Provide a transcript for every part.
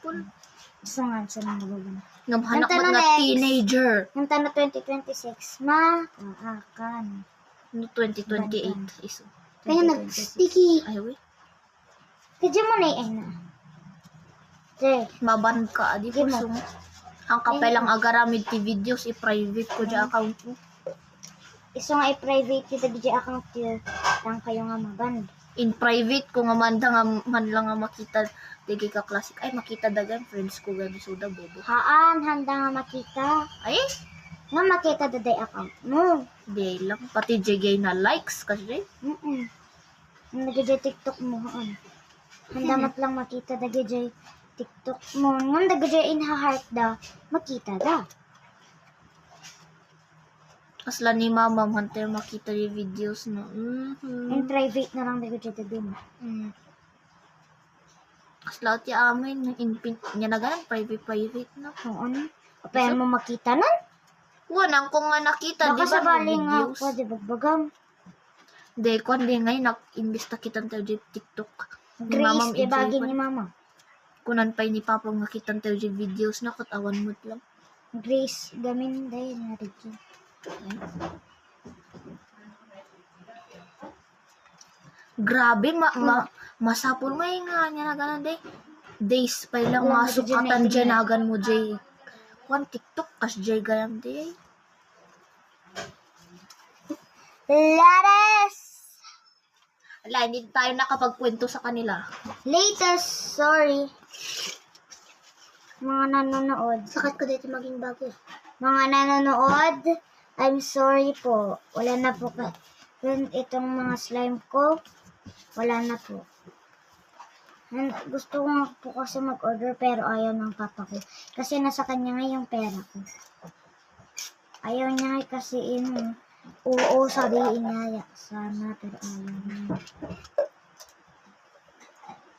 school. Gusto nga sa mga babae. Ngamhanak Yung ba na tanong teenager? Yung tanong 2026, makaakan. No, 2028 is. Kaya nag-sticky. Ay, wait. Kadya mo na ay na. Jay, Maban ka, di po Gimo. sung. Ang kapelang agaramid ti videos, i-private ko dyan account mo. iso nga i-private kita DJ account yun. Lang kayo nga maban. In private, kung amanda nga man lang nga makita, digi ka classic. Ay, makita dagan, friends ko gani suda, bobo. Haan, handa nga makita. Ay, Nga makita daday account mo. di lang. Pati jigay na likes kasi. Ang nagajay TikTok mo, haan. Handa mat lang makita dagajay TikTok mo. Nga nagajay in-heart da, makita da. Asla ni mama, hantay makita yung videos na. In private na lang dagajay dadun. Asla ti amin, niya na ganun, private na. Oo, ano? Papayan mo makita na? Wanang kung nga nakita, di Baka ba, sa no baling nga, videos? pwede bagbagam. Di, kung di ngayon, nak-investa kita tayo di TikTok. Ni Grace, di enjoy bagay pa. ni mama. Kunan pa ni Papa nakita tayo di videos na katawan mo lang. Grace, gamin dahil na Ricky. Grabe, masapol nga yung nga niya na ganun de. Days pa lang Walang masukatan medyo dyan agan mo jay. Kwan TikTok kas jay gayam de. Lares! Ala, hindi tayo nakapagkwento sa kanila. Latest, sorry. Mga nanonood. Sakit ko dito maging bago. Mga nanonood, I'm sorry po. Wala na po ka. Itong mga slime ko, wala na po. Gusto ko nga po kasi mag-order pero ayaw ng papa ko. Kasi nasa kanya nga yung pera ko. Ayaw niya nga kasi oo, sabihin niya. Sana, pero ayaw niya.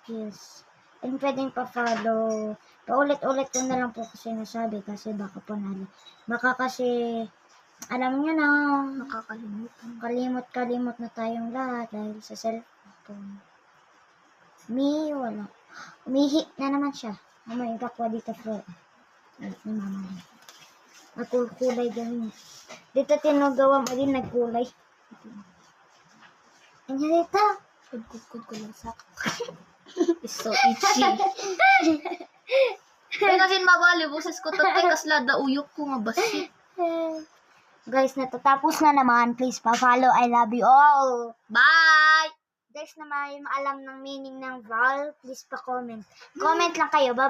Yes. And pwedeng pa-follow. Paulit-ulit ko na lang po kasi nasabi kasi baka po baka kasi alam niyo na, Nakakalimutan. kalimot na tayong lahat dahil sa cellphone. Wala. Umihi na naman siya. May kakwa dito po. Ni mama. Nagkulay ganun. Dito tinagawa mo din nagkulay. Ano dito? Kudkud ko lang sa It's so itchy. Kaya kasi mabali, boses ko tatay kasla da uyok ko nga basi. Guys, natatapos na naman. Please pa-follow. I love you all. Bye! Guys, na may maalam ng meaning ng vowel, please pa-comment. Comment lang kayo. Bye-bye.